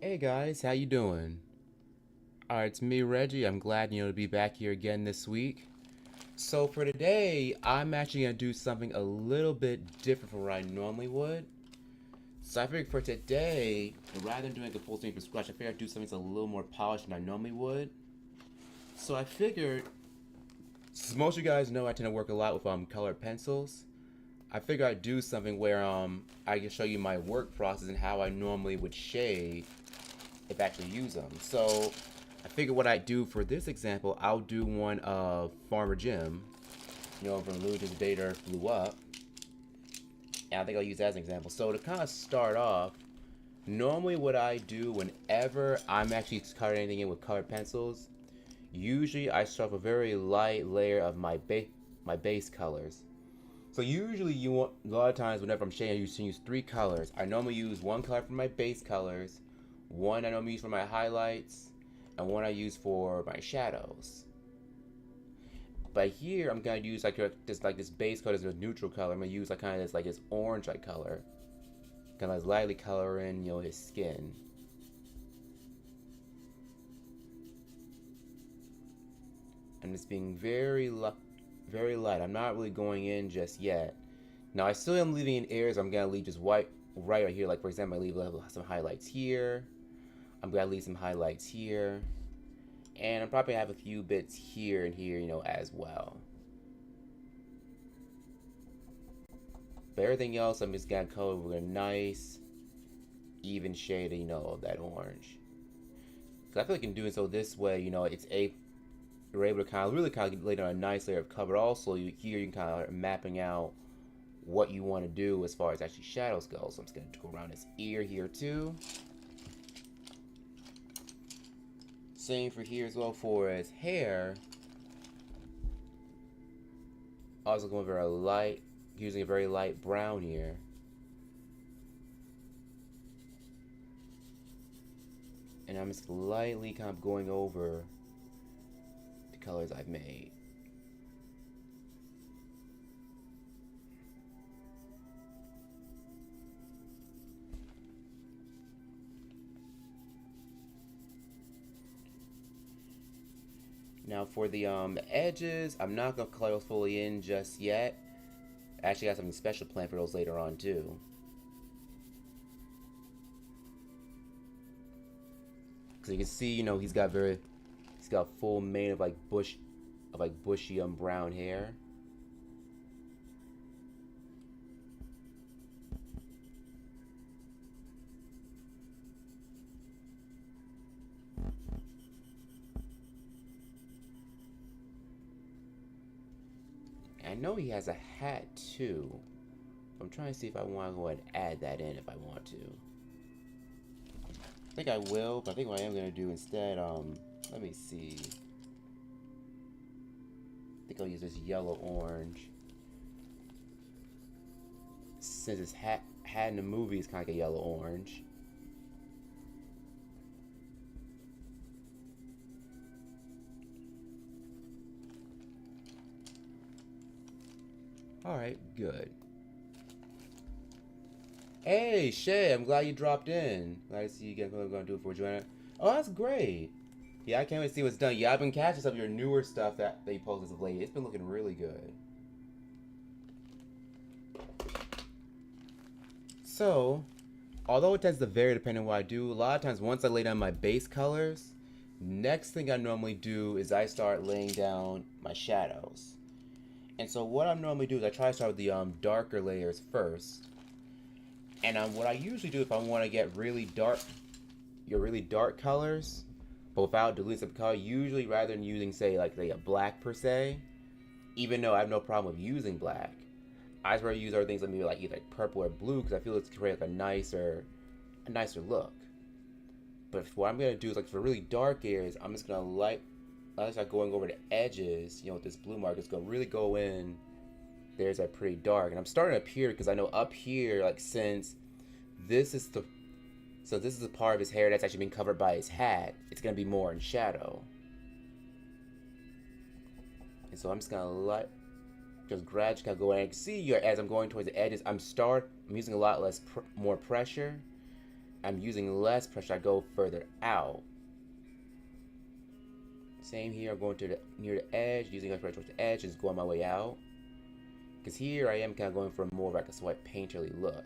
Hey guys, how you doing? Alright, it's me, Reggie. I'm glad to be back here again this week. So for today, I'm actually gonna do something a little bit different from what I normally would. So I figured for today, rather than doing a full thing from scratch, I figured I'd do something that's a little more polished than I normally would. So I figured, since most of you guys know I tend to work a lot with colored pencils, I figured I'd do something where I can show you my work process and how I normally would shade if I actually use them. So I figured what I'd do for this example, I'll do one of Farmer Jim, from Luigi's Vader Blew Up. And I think I'll use that as an example. So to kind of start off, normally what I do whenever I'm actually coloring anything in with colored pencils, usually I start with a very light layer of my base colors. So usually a lot of times whenever I'm shading, I usually use three colors. I normally use one color for my base colors, one I normally use for my highlights, and one I use for my shadows. But here I'm gonna use this base color as a neutral color. I'm gonna use this orange like color, kind of lightly color in his skin. I'm just being very light. I'm not really going in just yet. Now I still am leaving in areas. I'm gonna leave just white right here. Like for example, I leave some highlights here. I'm gonna leave some highlights here. And I'm probably gonna have a few bits here and here, as well. But everything else, I'm just gonna color with a nice, even shade, of that orange. Cause I feel like in doing so this way, you're able to really lay down a nice layer of cover. Also, here you can kind of mapping out what you want to do as far as actually shadows go. So I'm just gonna go around his ear here too. Same for here as well for his hair. Also going very light, using a very light brown here. And I'm just lightly kind of going over the colors I've made. Now for the edges, I'm not gonna color those fully in just yet. I actually got something special planned for those later on too. Cause you can see, he's got full mane of bushy brown hair. I know he has a hat too. I'm trying to see if I want to go ahead and add that in if I want to. I think I will, but I think what I am going to do instead, let me see. I think I'll use this yellow orange. Since his hat in the movie is kind of like a yellow orange. Alright, good. Hey, Shay, I'm glad you dropped in. Glad to see you again. What I'm going to do for Joanna. Oh, that's great. Yeah, I can't wait to see what's done. Yeah, I've been catching some of your newer stuff that you posted as of late. It's been looking really good. So, although it tends to vary depending on what I do, a lot of times once I lay down my base colors, next thing I normally do is I start laying down my shadows. And so what I normally do is I try to start with the darker layers first. And what I usually do if I want to get really dark colors, but without diluting some color, usually rather than using say a black per se, even though I have no problem with using black, I just rather use other things like maybe either purple or blue because I feel it's create a nicer look. But what I'm gonna do is for really dark areas, I'm just gonna start going over the edges, with this blue mark. It's gonna really go in. There's that pretty dark, and I'm starting up here because I know up here, since this is the part of his hair that's actually being covered by his hat, it's gonna be more in shadow. And so I'm just gonna just gradually kind of go in. I can see as I'm going towards the edges, I'm using a lot more pressure I'm using less pressure, I go further out. Same here, I'm going to the near the edge, using less pressure towards the edge, just going my way out. Because here I am kind of going for more of like a sweat painterly look.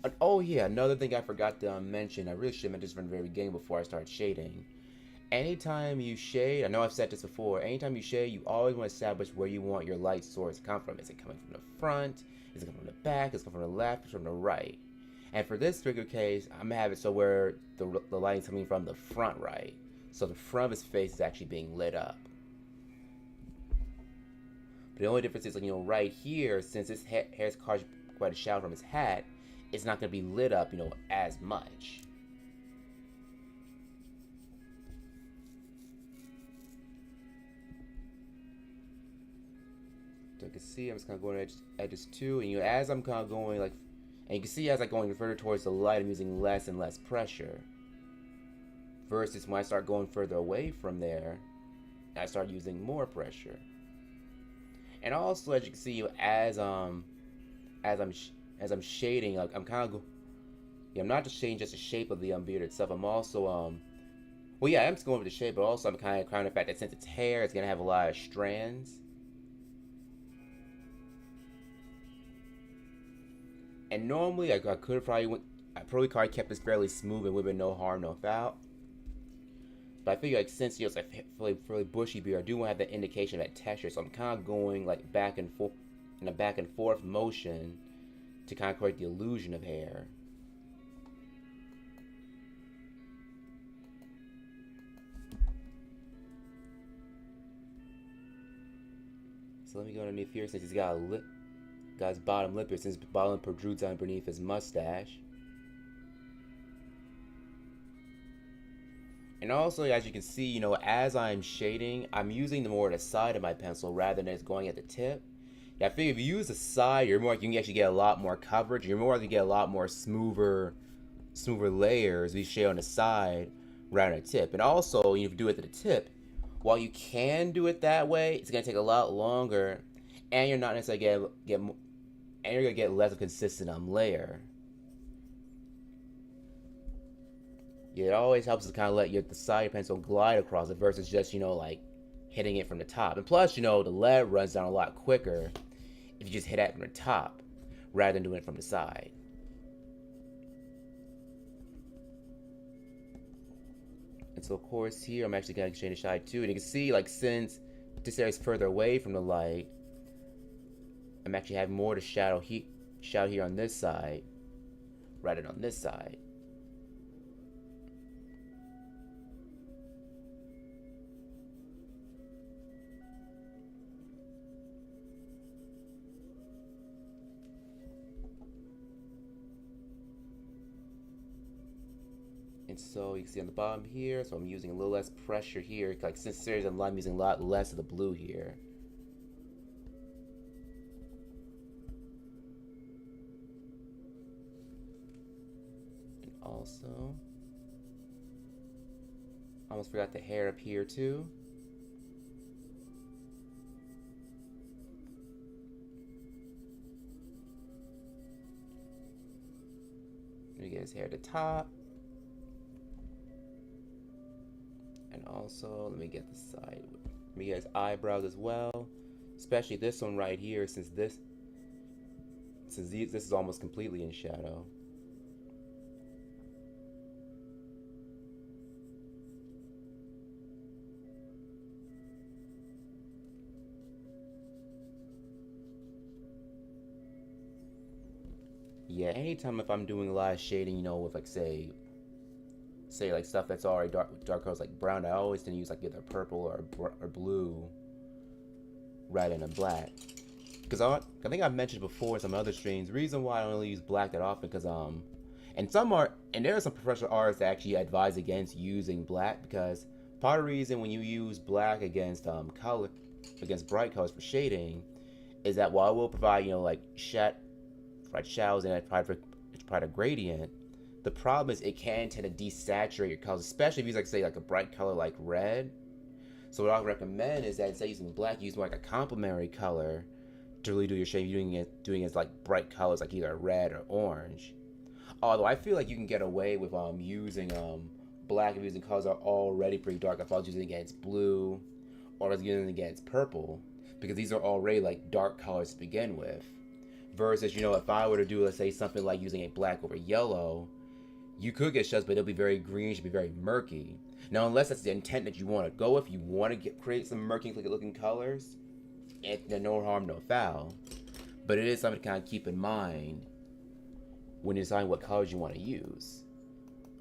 And oh yeah, another thing I forgot to mention, I really should have mentioned this from the very beginning before I start shading. Anytime you shade, I know I've said this before, anytime you shade, you always want to establish where you want your light source to come from. Is it coming from the front? Is it coming from the back? Is it coming from the left? Or from the right? And for this particular case, I'm going to have it so where the light is coming from the front right. So the front of his face is actually being lit up. But the only difference is, like, you know, right here, since his hair's caused quite a shadow from his hat, it's not going to be lit up, you know, as much. So you can see I'm just kind of going edges too, and you know, as I'm kind of going like, and you can see as I'm going further towards the light, I'm using less and less pressure. Versus when I start going further away from there, I start using more pressure. And also, as you can see, as I'm shading, like I'm kind of I'm not just shading just the shape of the beard itself. I'm also well, yeah, I'm just going with the shape, but also I'm kind of crowning the fact that since it's hair, it's gonna have a lot of strands. And normally, I could probably kept this fairly smooth and would have been no harm, no foul. But I figure, like, since, you know, it's like fairly bushy beard, I do want to have that indication of that texture. So I'm kind of going like back and forth in a back and forth motion to kind of create the illusion of hair. So let me go underneath here since he's got a lip. Got his bottom lip here, since his bottom lip protrudes underneath his mustache. And also, as you can see, you know, as I'm shading, I'm using the more the side of my pencil rather than it's going at the tip. Yeah, I figure if you use the side, you can actually get a lot more coverage. You're more likely to get a lot more smoother layers if you shade on the side rather than the tip. And also, if you do it at the tip, while you can do it that way, it's gonna take a lot longer, and you're not necessarily and you're gonna get less of a consistent layer. Yeah, it always helps to kind of let the side pencil glide across it versus just, you know, like hitting it from the top. And plus, you know, the lead runs down a lot quicker if you just hit it from the top rather than doing it from the side. And so, of course, here I'm actually going to change the shade too. And you can see, like, since this area is further away from the light, I'm actually having more to shadow here on this side rather than on this side. And so you can see on the bottom here, so I'm using a little less pressure here. Like, since series I'm using a lot less of the blue here. Also, almost forgot the hair up here too. Let me get his hair at the top. And also, let me get the side. Let me get his eyebrows as well. Especially this one right here, since this is almost completely in shadow. Yeah, anytime if I'm doing a lot of shading, you know, with like say like stuff that's already dark colors like brown, I always tend to use like either purple or blue rather than black. Because I think I've mentioned before in some other streams, the reason why I don't really use black that often, because and there are some professional artists that actually advise against using black, because part of the reason when you use black against bright colors for shading is that while it will provide, you know, like shadows and it's provide a gradient, the problem is it can tend to desaturate your colors, especially if you use like say like a bright color like red. So what I would recommend is that instead of using black, use more like a complementary color to really do your shade, doing it as like bright colors like either red or orange. Although I feel like you can get away with using black if using colors that are already pretty dark. If I was using it against blue or I was using it against purple, because these are already like dark colors to begin with. Versus, if I were to do, let's say, something like using a black over yellow, you could get shadows, but it'll be very green, should be very murky. Now, unless that's the intent that you want to go with, you want to create some murky looking colors, no harm, no foul. But it is something to kind of keep in mind when you're deciding what colors you want to use.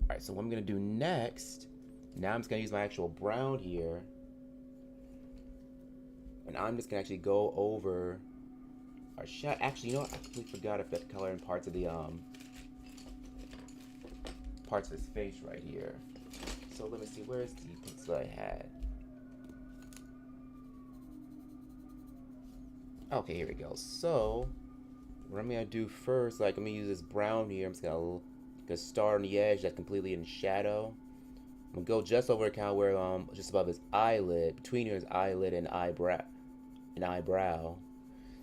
Alright, so what I'm going to do next, now I'm just going to use my actual brown here. And I'm just going to actually go over our shadow. Actually, you know what? I completely forgot to fit color in parts of the parts of his face right here. So let me see, where's the pencil I had? Okay, here we go. So what I'm gonna do first, like, I'm gonna use this brown here. I'm just gonna start on the edge that's completely in shadow. I'm gonna go just over kind of where just above his eyelid, between his eyelid and eyebrow.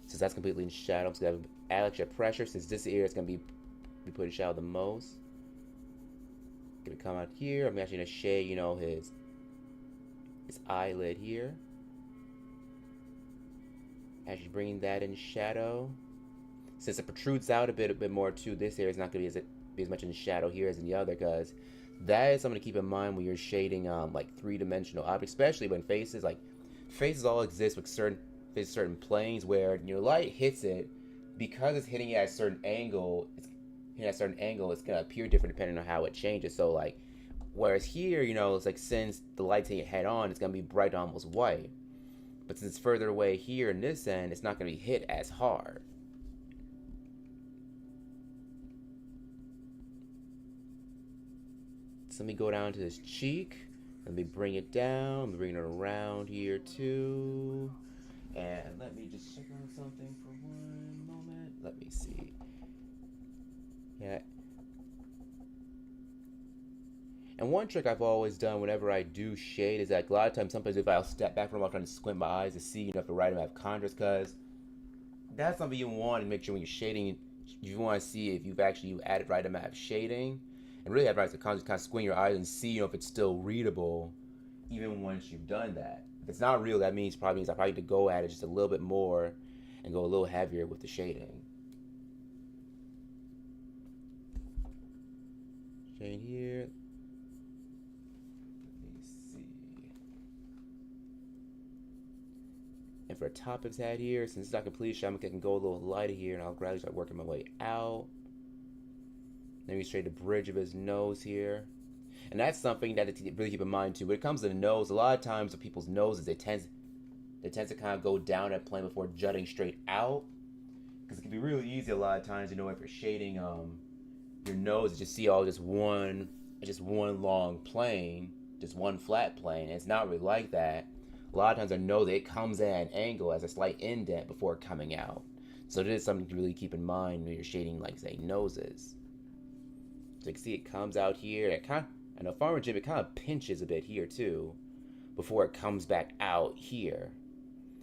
Since that's completely in shadow, I'm just gonna add extra pressure since this area is gonna be put in shadow the most. Gonna come out here. I'm actually gonna shade, his eyelid here. Actually bringing that in shadow. Since it protrudes out a bit more too, this area is not gonna be as much in shadow here as in the other, because that is something to keep in mind when you're shading like three-dimensional objects, especially when faces all exist with certain planes where your light hits it, because it's hitting it at a certain angle. It's gonna appear different depending on how it changes. So like, whereas here, it's like since the light's hitting it head on, it's gonna be bright almost white. But since it's further away here in this end, it's not gonna be hit as hard. So let me go down to this cheek. Let me bring it down. Bring it around here too. And let me just check on something for one moment. Let me see. Yeah. And one trick I've always done whenever I do shade is that a lot of times, sometimes if I'll step back from, I'm trying to squint my eyes to see, if the right have contrast, because that's something you want to make sure when you're shading. You want to see if you've actually added right amount of shading, and really have right to kind of squint your eyes and see, if it's still readable, even once you've done that. If it's not real, that means I probably need to go at it just a little bit more and go a little heavier with the shading. Shade here. Let me see. And for the top of his head here, since it's not completely shiny, I can go a little lighter here, and I'll gradually start working my way out. Then we straight the bridge of his nose here. And that's something that to really keep in mind too. When it comes to the nose, a lot of times with people's noses, they tend to kind of go down at plane before jutting straight out. Because it can be really easy a lot of times, if you're shading your nose, just see all just one long plane, just one flat plane. And it's not really like that. A lot of times our nose, it comes at an angle as a slight indent before coming out. So it is something to really keep in mind when you're shading, like, say, noses. So you can see it comes out here. And the farmer Jim, it kind of pinches a bit here too, before it comes back out here.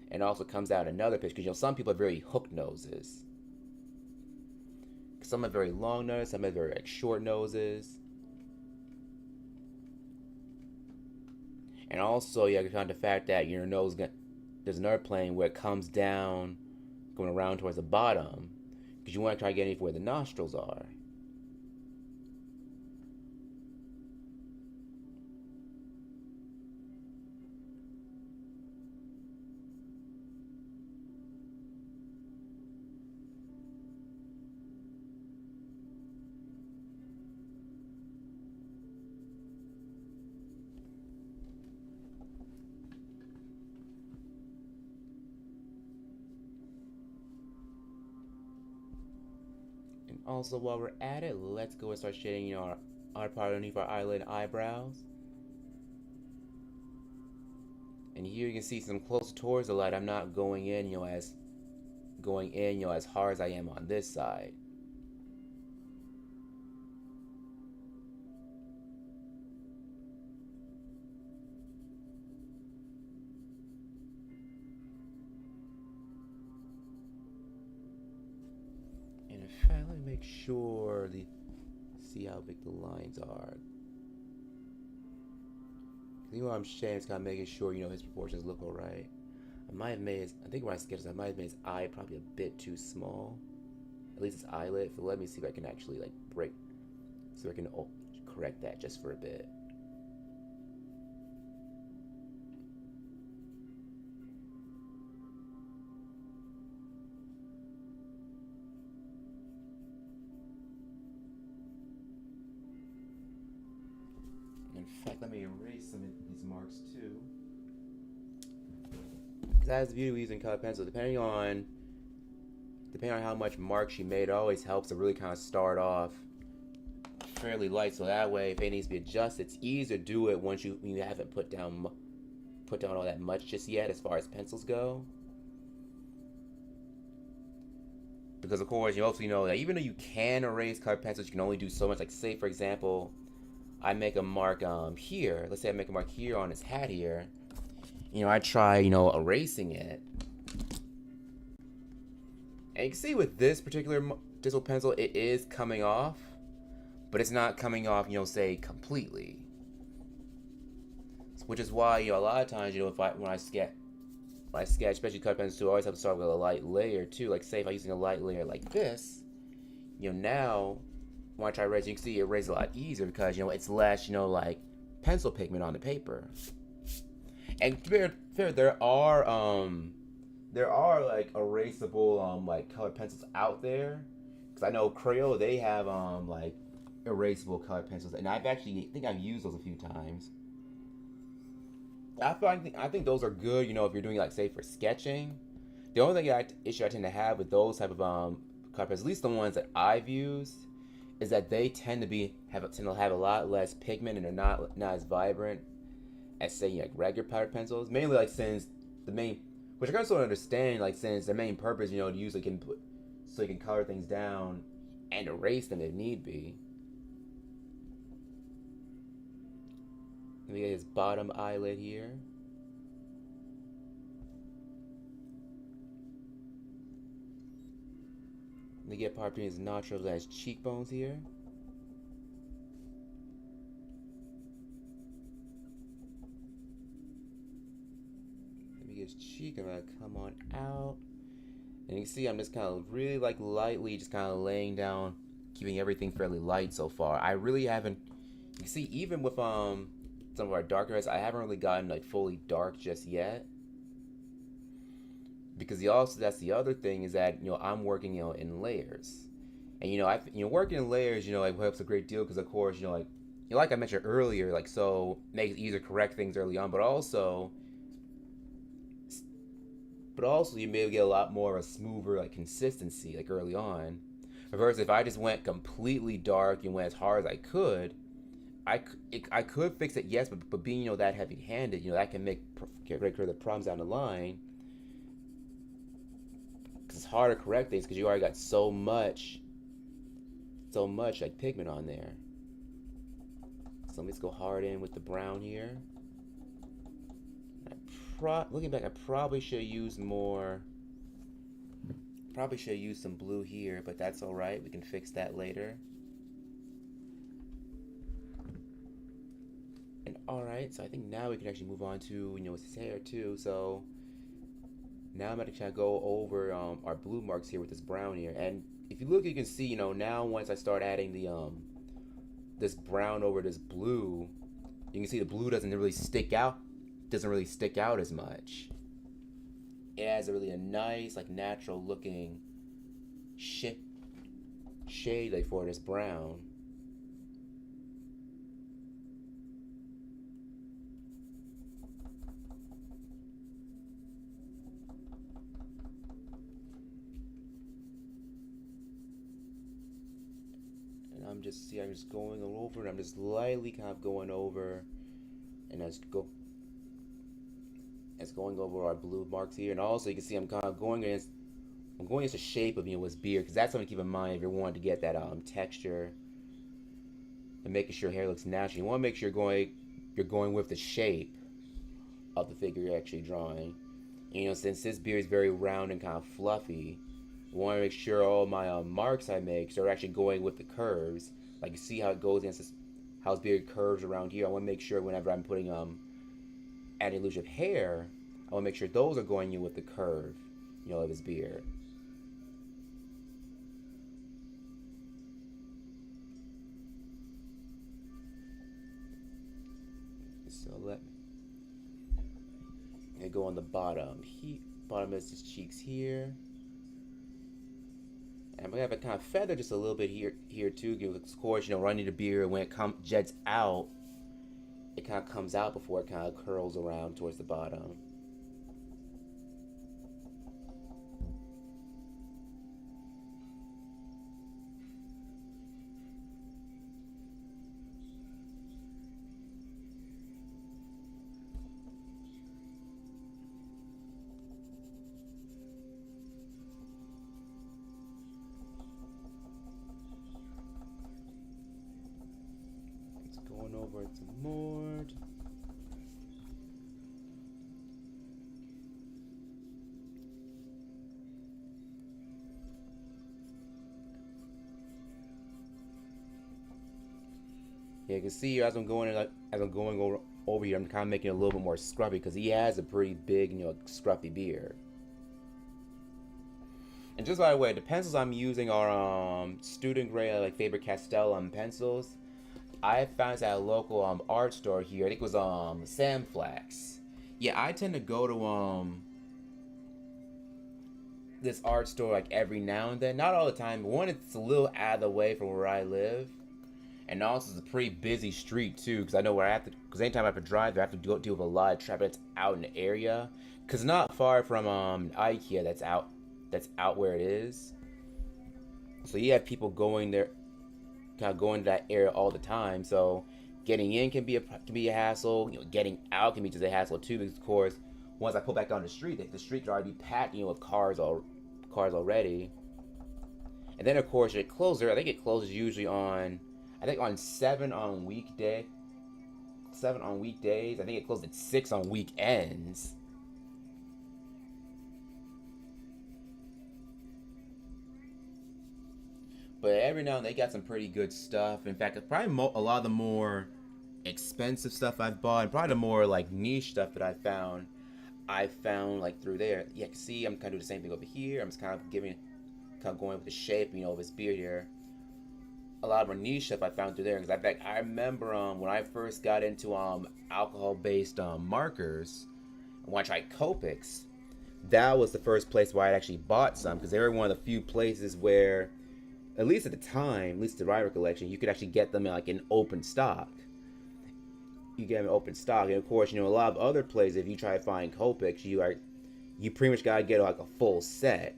And also comes out another pinch, because some people have very hooked noses. Some have very long noses, some have very short noses. And also you have to count the fact that your nose, there's another plane where it comes down, going around towards the bottom, because you want to try to get in where the nostrils are. Also, while we're at it, let's go and start shading, our part underneath our eyelid and eyebrows. And here you can see some closer towards the light. I'm not going in, as hard as I am on this side. make sure see how big the lines are. You know what I'm saying? It's kind of making sure, you know, his proportions look alright. I might have made his, I think when I sketched this, I might have made his eye probably a bit too small. At least his eyelid. So let me see if I can actually like break, so I can correct that just for a bit. In fact, let me erase some of these marks too. That's the beauty of using colored pencil. Depending on how much marks you made, it always helps to really kind of start off fairly light, so that way if it needs to be adjusted, it's easier to do it once you haven't put down all that much just yet as far as pencils go. Because of course you also know that even though you can erase colored pencils, you can only do so much. Like say for example, I make a mark here. Let's say I make a mark here on his hat here. You know, I try, you know, erasing it. And you can see with this particular digital pencil, it is coming off, but it's not coming off, you know, say completely. Which is why, you know, a lot of times, you know, when I sketch, especially cut pencils too, I always have to start with a light layer too. Like say if I'm using a light layer like this, you know, now when I try erasing, you can see it erases a lot easier because, you know, it's less, you know, like pencil pigment on the paper. And to be fair, there are like erasable like colored pencils out there, because I know Crayola, they have like erasable colored pencils, and I think I've used those a few times. I think those are good, you know, if you're doing like say for sketching. The only issue I tend to have with those type of colored pencils, at least the ones that I've used, is that they tend to have a lot less pigment and they're not as vibrant as say like regular colored pencils. Mainly like since which I kind of don't understand, like since their main purpose, you know, to use so you can color things down and erase them if need be. Let me get his bottom eyelid here. Let me get part between his nostrils and his cheekbones here. His cheek, I'm gonna come on out, and you can see I'm just kind of really like lightly just kind of laying down, keeping everything fairly light so far. I really haven't, you can see even with some of our darker reds, I haven't really gotten like fully dark just yet, because that's the other thing is that, you know, I'm working, you know, in layers, and you know working in layers, you know, like helps a great deal because of course, you know, like I mentioned earlier, like so makes it easier to correct things early on, but also you may get a lot more of a smoother like consistency like early on. Versus if I just went completely dark and went as hard as I could, I could fix it, yes, but being, you know, that heavy-handed, you know, that can get rid of the problems down the line. Because it's hard to correct things because you already got so much like pigment on there. So let me just go hard in with the brown here. Looking back, I probably should use more. Probably should use some blue here, but that's all right. We can fix that later. And all right, so I think now we can actually move on to, you know, his hair too. So now I'm going to try to go over our blue marks here with this brown here. And if you look, you can see, you know, now once I start adding the this brown over this blue, you can see the blue doesn't really stick out as much. It has a nice, like, natural looking shade like for this brown. And I'm just going over, and I'm just lightly kind of going over, and going over our blue marks here. And also you can see I'm kind of going against the shape of, you know, his beard, because that's something to keep in mind if you're wanting to get that texture and making sure hair looks natural. You want to make sure you're going with the shape of the figure you're actually drawing. And, you know, since this beard is very round and kind of fluffy, I want to make sure all my marks I make are actually going with the curves. Like you see how it goes against this, how his beard curves around here. I want to make sure whenever I'm putting adding illusion of hair, I want to make sure those are going in with the curve, you know, of his beard. So let me go on the bottom. Bottom is his cheeks here. And I'm gonna have it kind of feather just a little bit here too. Of course, you know, running the beard when it jets out, it kind of comes out before it kind of curls around towards the bottom. Going over to more. Yeah, you can see as I'm going over here, I'm kind of making it a little bit more scruffy because he has a pretty big, you know, scruffy beard. And just by the way, the pencils I'm using are student grade like Faber-Castell pencils. I found this at a local art store here. I think it was Sam Flax. Yeah, I tend to go to this art store like every now and then. Not all the time. But one, it's a little out of the way from where I live, and also it's a pretty busy street too. Because I know where I have to. Because anytime I have to drive, I have to deal with a lot of traffic that's out in the area. Because not far from IKEA that's out where it is. So you have people going there, kind of going to that area all the time. So getting in can be a hassle. You know, getting out can be just a hassle too. Because of course, once I pull back on the street can already be packed, you know, with cars already. And then of course it closes. I think it closes usually on 7 on weekdays. I think it closed at 6 on weekends. But every now and then they got some pretty good stuff. In fact, probably a lot of the more expensive stuff I've bought, and probably the more like niche stuff that I found like through there. Yeah, see, I'm kind of doing the same thing over here. I'm just kind of going with the shape, you know, of his beard here. A lot of more niche stuff I found through there, because I remember when I first got into alcohol-based markers, and when I tried Copics, that was the first place where I actually bought some, because they were one of the few places where, at least at the time, at least the my recollection, you could actually get them in open stock. You get them in open stock, and of course, you know, a lot of other places, if you try to find Copics, you pretty much gotta get like a full set.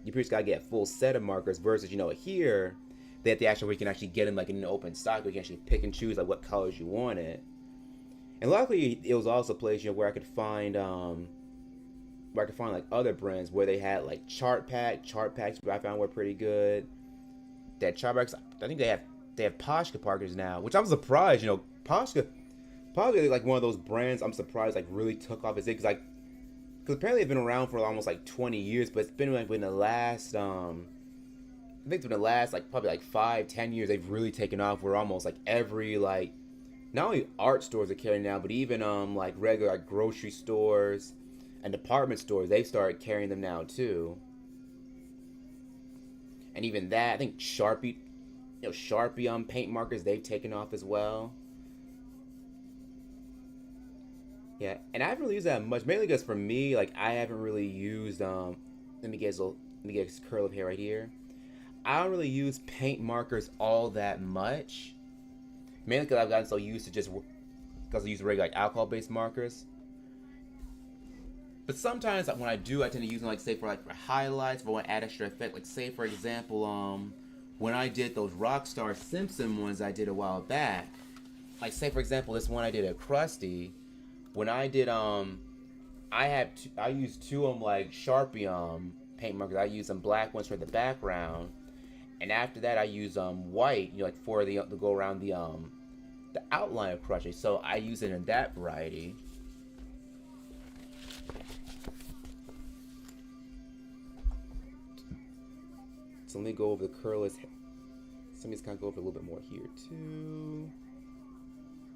You pretty much gotta get a full set of markers. Versus, you know, here they have the actual where you can actually get them like in an open stock, where you can actually pick and choose like what colors you wanted. And luckily, it was also a place, you know, where I could find like other brands where they had like chart packs. I found were pretty good. That chart packs, I think they have Posca markers now, which I'm surprised. You know, Posca probably like one of those brands I'm surprised like really took off. Because apparently it's been around for almost like 20 years, but it's been like in the last I think in the last like probably like 5-10 years they've really taken off. Where almost like every like not only art stores are carrying now, but even like regular like grocery stores and department stores, they've started carrying them now too. And even that, I think Sharpie paint markers, they've taken off as well. Yeah, and I haven't really used that much, mainly because for me, like I haven't really used let me get his curl of hair right here. I don't really use paint markers all that much, mainly because I've gotten so used to because I use regular like alcohol-based markers. But sometimes when I do, I tend to use them like say for highlights, if I want to add extra effect. Like say for example, when I did those Rockstar Simpson ones I did a while back. Like say for example, this one I did at Krusty. When I did I used 2 of them like Sharpie paint markers. I used some black ones for the background, and after that I used white, you know, like for the to go around the outline of Krusty. So I use it in that variety. So let me go over the curl. So let me just kind of go over a little bit more here too.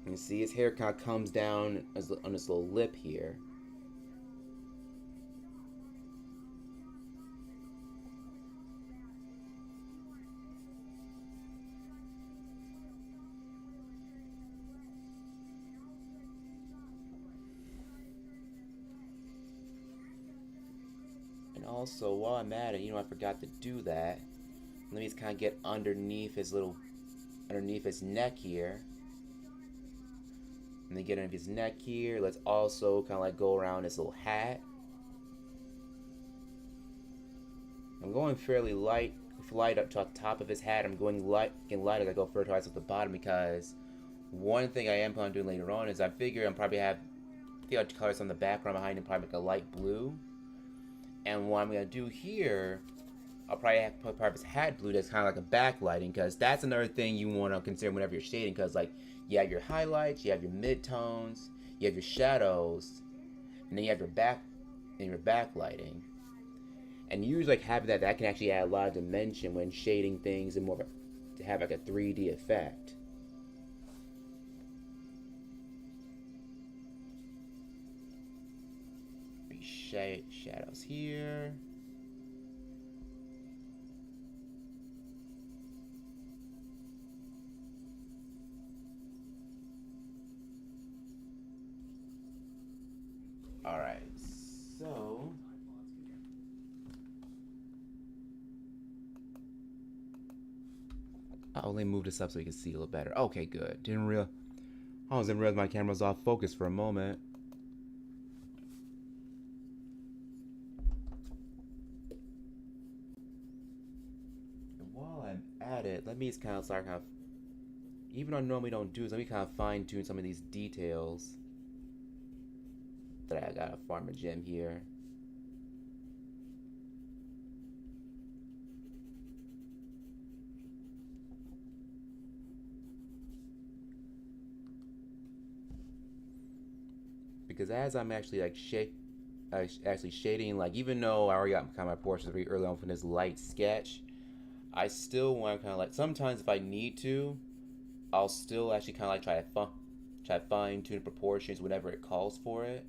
And you see his hair kind of comes down on this little lip here. And also, while I'm at it, I forgot to do that. Let me just kind of get underneath his neck here. And then get underneath his neck here. Let's also kind of like go around his little hat. I'm going fairly light up to the top of his hat. I'm getting light as I go further towards the bottom, because one thing I am planning on doing later on is I figure I'm probably have the other colors on the background behind him, probably make a light blue. And what I'm gonna do here, I'll probably have to put part of his hat blue that's kind of like a backlighting, because that's another thing you want to consider whenever you're shading, because like you have your highlights, you have your midtones, you have your shadows, and then you have your backlighting. And usually like having that can actually add a lot of dimension when shading things and more to have like a 3D effect. Shadows here. Alright, so I'll only move this up so you can see a little better. Okay, good. I didn't realize my camera was off focus for a moment. And while I'm at it, let me just kind of start even though I normally don't do this, let me kind of fine tune some of these details that I got a farmer gem here. Because as I'm actually like shading, like even though I already got kind of my portions very early on from this light sketch, I still want to kind of like, sometimes if I need to, I'll still actually kind of like try to fine tune proportions whenever it calls for it.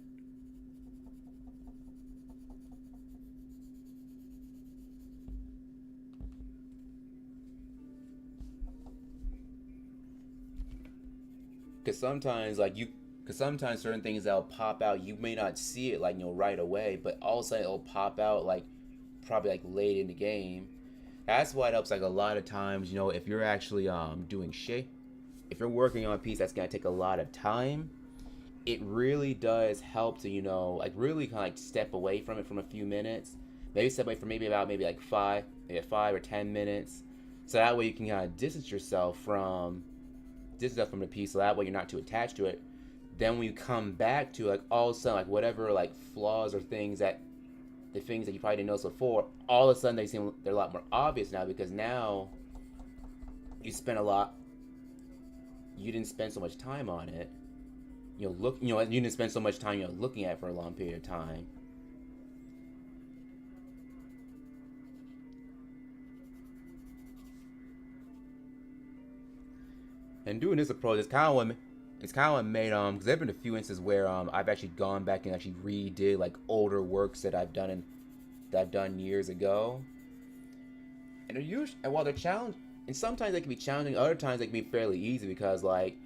Because sometimes certain things that'll pop out, you may not see it like right away, but all of a sudden it'll pop out like probably like late in the game. That's why it helps like a lot of times, if you're actually doing shit, if you're working on a piece that's gonna take a lot of time, it really does help to like really kind of like step away from it from a few minutes, maybe step away from maybe like 5 or 10 minutes, so that way you can kind of distance yourself from the piece, so that way you're not too attached to it. Then when you come back to like all of a sudden like whatever like flaws or things that you probably didn't notice before, all of a sudden they're a lot more obvious now, because now you didn't spend so much time on it. You didn't spend so much time looking at it for a long period of time. And doing this approach is kind of what made because there've been a few instances where I've actually gone back and actually redid like older works that I've done years ago. And while they're challenging, and sometimes they can be challenging, other times they can be fairly easy, because like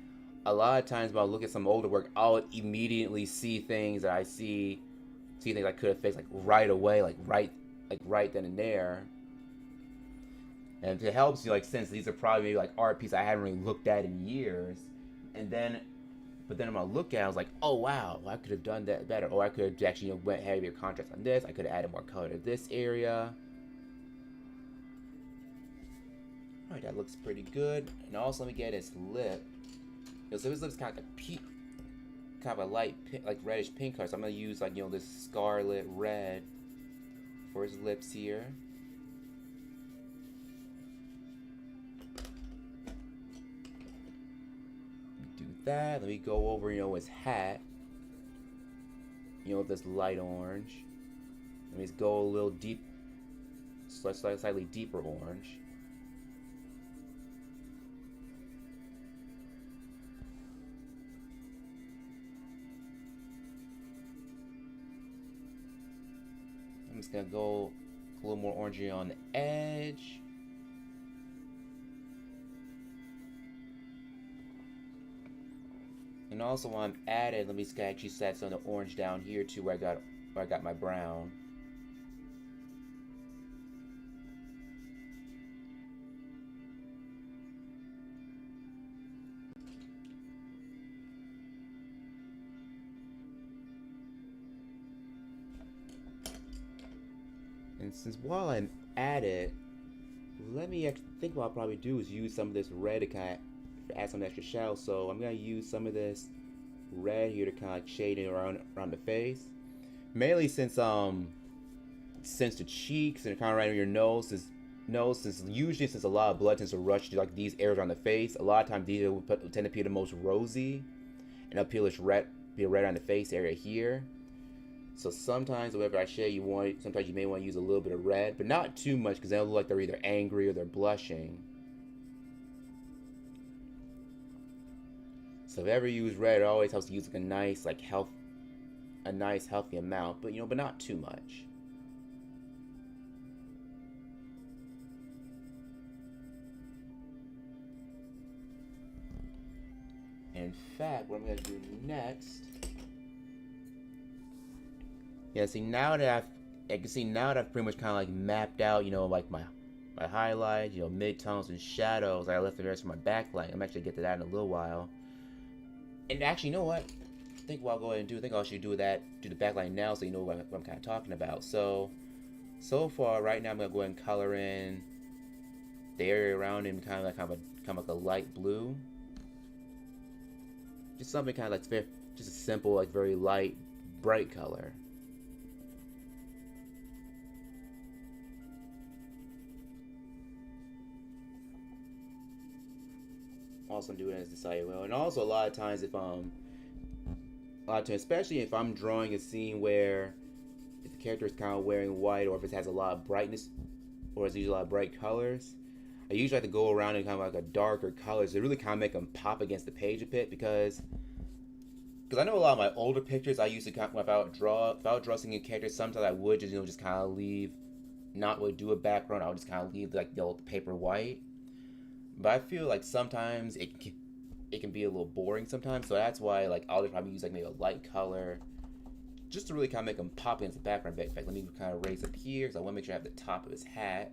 a lot of times when I look at some older work, I'll immediately see things that I see things I could have fixed like right away, like right then and there. And it helps you, like, since these are probably maybe like art pieces I haven't really looked at in years, but then when I look at it, I was like, oh wow, I could have done that better, or I could have actually went heavier contrast on this. I could have added more color to this area. All right, that looks pretty good. And also, let me get his lip. So his lip's kind of like kind of a light, like reddish pink color. So I'm gonna use like this scarlet red for his lips here. Do that. Let me go over his hat. With this light orange. Let me just go a little deep. slightly deeper orange. I'm just gonna go a little more orangey on the edge. And also while I'm at it, let me actually set some of the orange down here too, where I got my brown. And since while I'm at it, let me actually think what I'll probably do is use some of this red to kind of add some extra shadow. So I'm gonna use some of this red here to kind of shade it around the face. Mainly since the cheeks and kind of right on your nose, since usually since a lot of blood tends to rush to like these areas on the face, a lot of times these will tend to appear the most rosy, and appeal this red on the face area here. So sometimes whenever I shade, sometimes you may want to use a little bit of red, but not too much because they'll look like they're either angry or they're blushing. So if ever you use red, it always helps to use like a nice healthy amount, but but not too much. And in fact, what I'm gonna do next. Yeah, see now that I've pretty much kind of like mapped out, like my highlights, midtones and shadows. I left the rest for my backlight. I'm actually gonna get to that in a little while. And actually, you know what? I think what I'll go ahead and do, I think I'll actually do the backlight now, so you know what I'm kind of talking about. So far, right now, I'm gonna go ahead and color in the area around him, kind of like a light blue. Just something kind of like just a simple, like very light, bright color. Also do it as the side well. And also a lot of times especially if I'm drawing a scene where if the character is kind of wearing white, or if it has a lot of brightness, or it's usually a lot of bright colors, I usually have to go around in kind of like a darker colors to really kind of make them pop against the page a bit, because I know a lot of my older pictures I used to kind of, if I would draw single characters, sometimes I would just kind of leave, not really do a background. I would just kind of leave like the old paper white. But I feel like sometimes it can be a little boring sometimes, so that's why like I'll just probably use like maybe a light color, just to really kind of make them pop against the background. In fact, let me kind of raise up here because I want to make sure I have the top of his hat.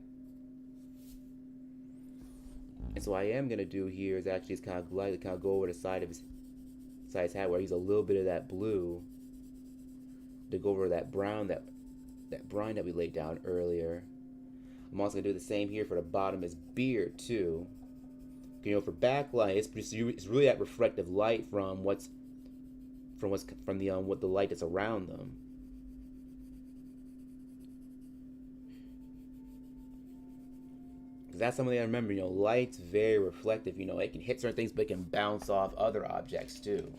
And so what I am gonna do here is actually just kind of lightly kind of go over the side of his hat where I use a little bit of that blue to go over that brown that we laid down earlier. I'm also gonna do the same here for the bottom of his beard too. For backlight, it's really that reflective light from the light that's around them. Because that's something I remember. Light's very reflective. It can hit certain things, but it can bounce off other objects too.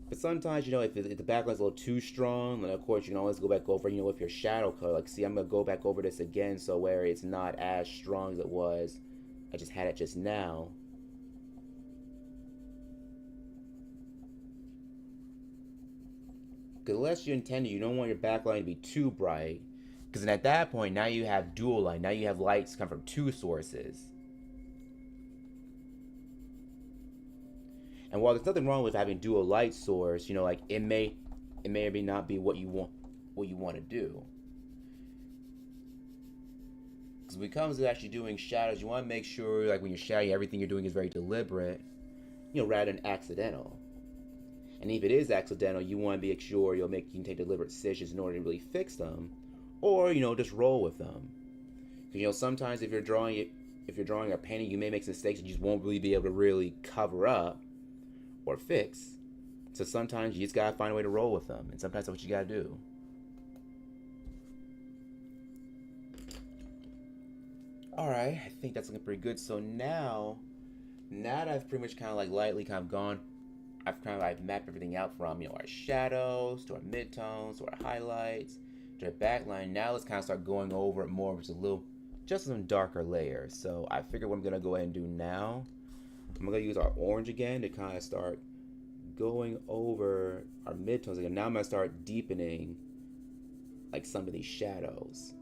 But sometimes, if the backlight's a little too strong, then of course you can always go back over, with your shadow color. Like, see, I'm going to go back over this again, so where it's not as strong as it was, I just had it just now. Because unless you intend you don't want your backlight to be too bright. Because then at that point, now you have dual light. Now you have lights come from two sources. And while there's nothing wrong with having dual light source, like it may or may not be what you want to do. Because when it comes to actually doing shadows, you want to make sure, like when you're shadowing, everything you're doing is very deliberate, rather than accidental. And if it is accidental, you want to be sure you can take deliberate decisions in order to really fix them, or just roll with them. Because sometimes if you're drawing or painting, you may make mistakes that you just won't really be able to really cover up or fix. So sometimes you just gotta find a way to roll with them, and sometimes that's what you gotta do. Alright, I think that's looking pretty good. So now that I've pretty much kind of like lightly kind of gone, I've mapped everything out from our shadows to our midtones to our highlights. the back line. Now let's kind of start going over it more, which is just some darker layers. So I figure what I'm gonna go ahead and do now, I'm gonna use our orange again to kind of start going over our midtones again. Now I'm gonna start deepening like some of these shadows.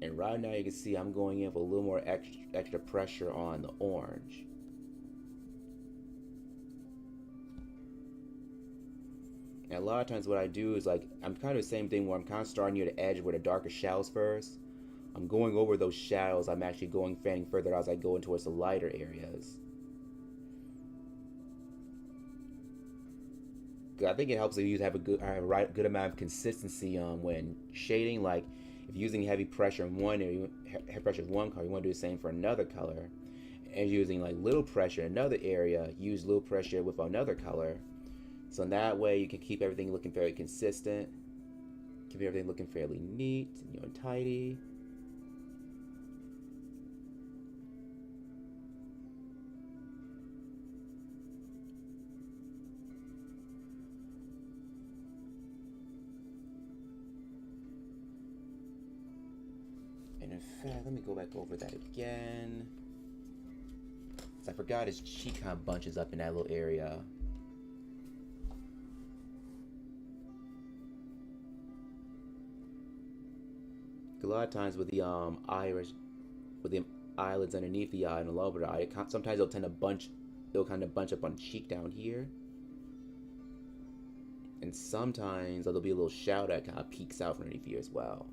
And right now you can see I'm going in with a little more extra pressure on the orange. And a lot of times what I do is like, I'm kind of the same thing where I'm kind of starting near the edge where the darker shadows first. I'm going over those shadows. I'm actually fanning further out as I go in towards the lighter areas. I think it helps if you have a good amount of consistency when shading. Like if you're using heavy pressure in one area, heavy pressure is one color, you want to do the same for another color. And using like little pressure in another area, use little pressure with another color. So in that way you can keep everything looking fairly consistent, keep everything looking fairly neat, and tidy. And in fact, let me go back over that again. I forgot his cheek kind of bunches up in that little area. A lot of times with the iris, with the eyelids underneath the eye and the lower eye, sometimes they'll kind of bunch up on the cheek down here. And sometimes there'll be a little shadow that kind of peeks out from underneath here as well.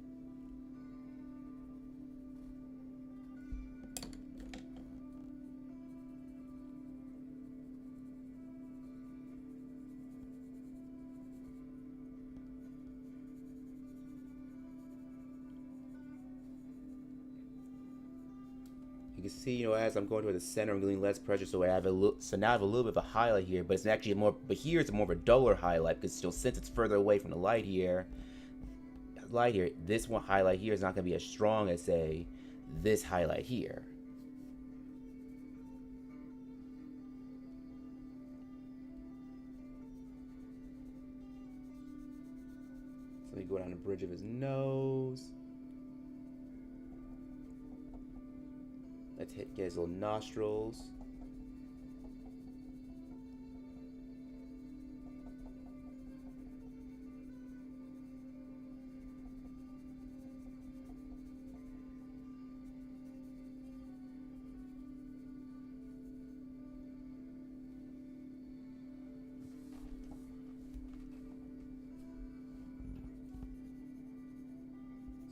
You can see, as I'm going toward the center, I'm getting less pressure, so now I have a little bit of a highlight here, but it's actually but here it's more of a duller highlight because since it's further away from the light here, this one highlight here is not going to be as strong as say this highlight here. So let me go down the bridge of his nose. Let's get his little nostrils.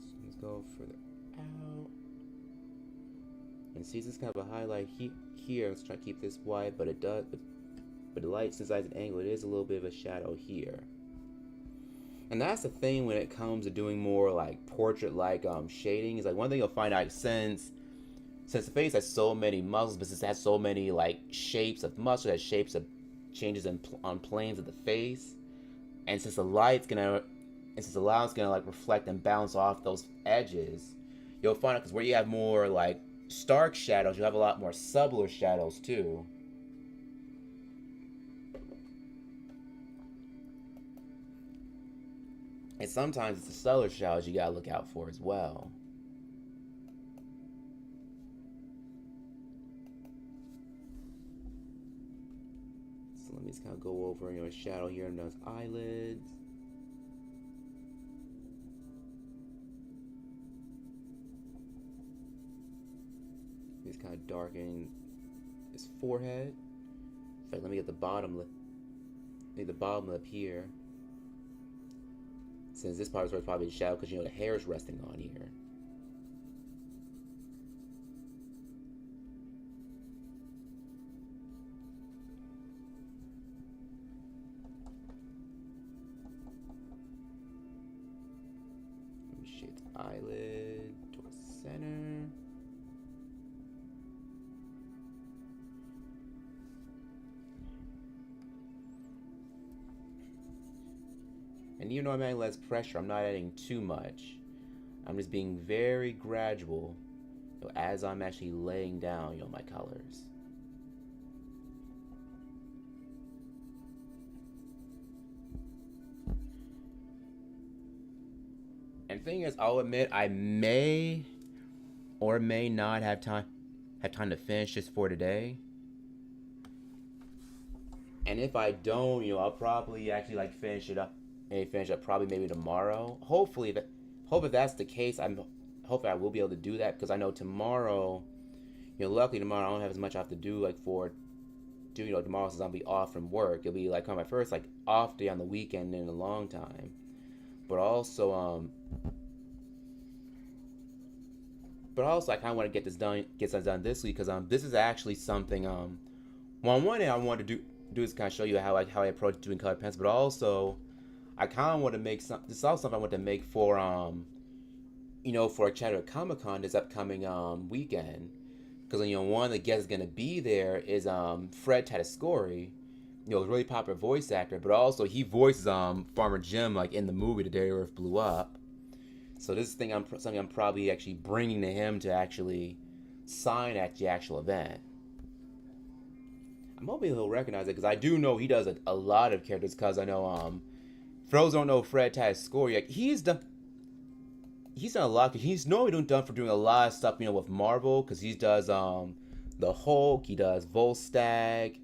So let's go further out. And see, this is kind of a highlight here. Let's try to keep this white, but it does. But the light, since it's an angle, it is a little bit of a shadow here. And that's the thing when it comes to doing more like portrait-like shading. Is like one thing you'll find out since the face has so many muscles, but since it has so many like shapes of muscle, has shapes of changes on planes of the face, and since the light's gonna like reflect and bounce off those edges, you'll find out because where you have more like stark shadows, you have a lot more subtler shadows too. And sometimes it's the subtler shadows you gotta look out for as well. So let me just kind of go over a shadow here on those eyelids. He's kind of darkening his forehead. In fact, let me get the bottom lip. The bottom lip here. Since this part is probably the shadow because the hair is resting on here. Let me shade the eyelid towards the center. And even though I'm adding less pressure, I'm not adding too much. I'm just being very gradual as I'm actually laying down my colors. And thing is, I'll admit I may or may not have time to finish this for today. And if I don't, I'll probably actually like finish it up. Maybe finish up probably maybe tomorrow. Hope if that's the case, hopefully I will be able to do that because I know tomorrow, luckily tomorrow I don't have as much I have to do like for tomorrow since I'll be off from work. It'll be like kind of my first like off day on the weekend in a long time. But also I kind of want to get this done this week because this is actually something well, on one hand I want to do is kind of show you how I approach doing colored pencils, but also I kind of want to make this is also something I want to make for for Chattanooga Comic Con this upcoming weekend because one of the guests going to be there is Fred Tatasciore, a really popular voice actor, but also he voices Farmer Jim like in the movie The Day Earth Blew Up. So this thing something I'm probably actually bringing to him to actually sign at the actual event. I'm hoping he'll recognize it because I do know he does a lot of characters. Because I know, for those who don't know Fred Tatasciore, like he's done a lot. He's normally done for doing a lot of stuff, with Marvel. Because he does the Hulk, he does Volstagg,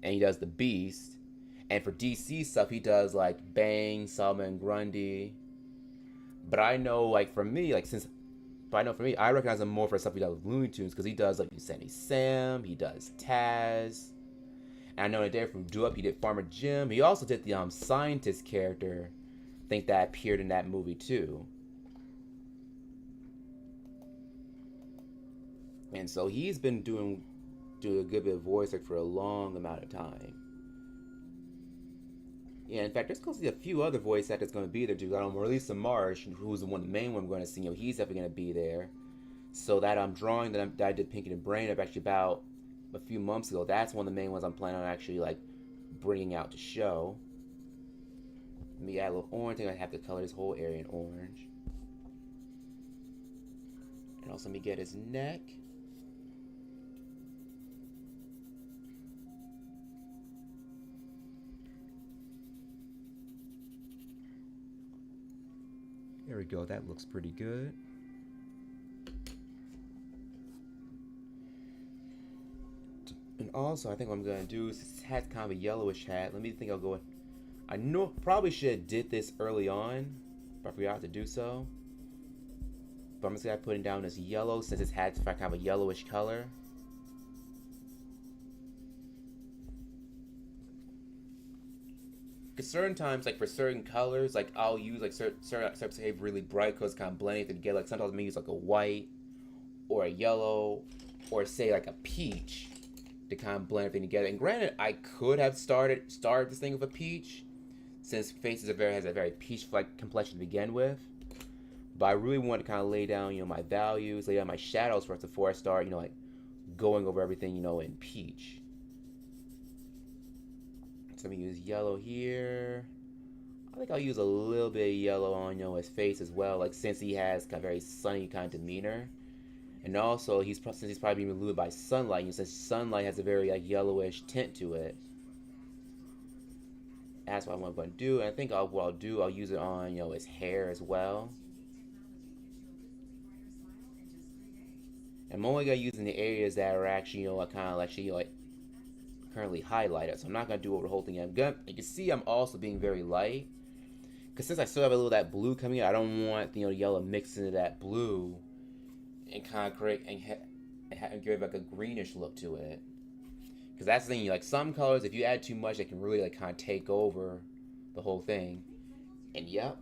and he does the Beast. And for DC stuff, he does like Bang, Solomon Grundy. But I know, like for me, I recognize him more for stuff he does with Looney Tunes because he does like Yosemite Sam, he does Taz. And I know in Day from Do Up, he did Farmer Jim. He also did the scientist character. I think that appeared in that movie too. And so he's been doing a good bit of voice work for a long amount of time. Yeah, in fact, there's going to be a few other voice actors going to be there too. Marlisa Marsh, who's the main one I'm going to see. He's definitely going to be there. So that drawing that I did Pinky and Brain up actually about a few months ago. That's one of the main ones I'm planning on actually like bringing out to show. Let me add a little orange. I think I have to color this whole area in orange. And also let me get his neck. There we go, that looks pretty good. And also, I think what I'm going to do is this hat's kind of a yellowish hat. Let me think I'll go with... I know probably should have did this early on, but I forgot to do so. But I'm just going to put it down as yellow since this hat's kind of a yellowish color. Certain times, like for certain colors, like I'll use like certain say really bright colors, kind of blending it together. Like sometimes I use like a white or a yellow or say like a peach to kind of blend everything together. And granted, I could have started this thing with a peach, since Faces has a very peach-like complexion to begin with. But I really want to kind of lay down, my values, lay down my shadows first before I start, like going over everything, in peach. So I'm going to use yellow here. I think I'll use a little bit of yellow on, his face as well, like since he has kind of very sunny kind of demeanor. And also, since he's probably being illuminated by sunlight, since sunlight has a very like yellowish tint to it. That's what I'm going to do. And I think I'll use it on, his hair as well. I'm only going to use in the areas that are actually, currently highlighted. So I'm not going to do over the whole thing. You can see I'm also being very light. Because since I still have a little of that blue coming out, I don't want, the yellow mixed into that blue and kind of create and give like a greenish look to it. Because that's the thing, like some colors, if you add too much, it can really like kind of take over the whole thing. And yep,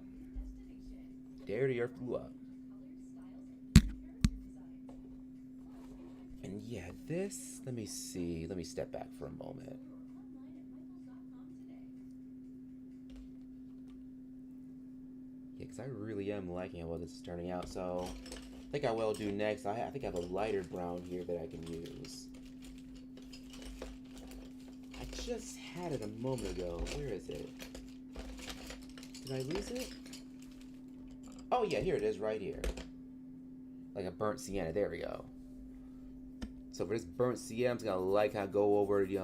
there the earth blew up. And yeah, this, let me see, let me step back for a moment. Yeah, because I really am liking how well this is turning out, so I think I will do next. I think I have a lighter brown here that I can use. I just had it a moment ago. Where is it? Did I lose it? Oh yeah, here it is, right here. Like a burnt sienna, there we go. So for this burnt sienna, I'm just gonna kind of go over the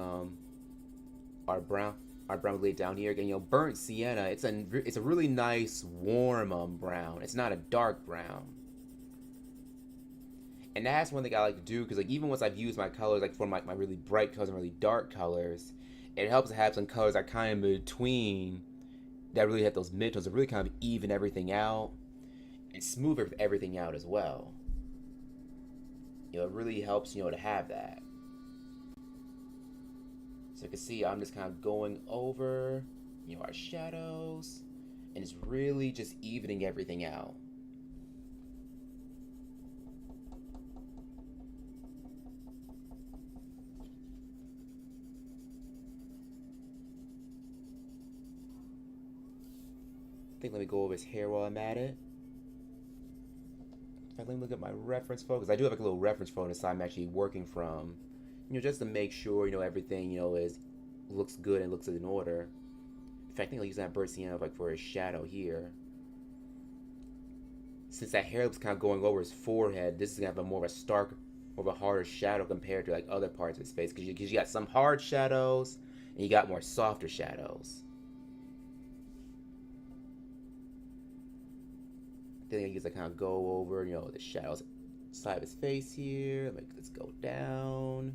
our brown. our brown laid down here. Again, burnt sienna. It's a really nice warm brown. It's not a dark brown. And that's one thing I like to do because like even once I've used my colors like for my really bright colors and really dark colors, it helps to have some colors that kind of in between that really have those midtones to really kind of even everything out and smooth everything out as well. It really helps to have that. So you can see I'm just kind of going over our shadows, and it's really just evening everything out. I think let me go over his hair while I'm at it. In fact, let me look at my reference photo, because I do have like a little reference photo that I'm actually working from, just to make sure everything is looks good and looks in order. In fact, I think I'll use that bird sienna like for his shadow here. Since that hair was kind of going over his forehead, this is gonna have a more of a stark, more of a harder shadow compared to like other parts of his face, because you got some hard shadows and you got more softer shadows. Then I use kind of go over, the shadows side of his face here. Let's go down.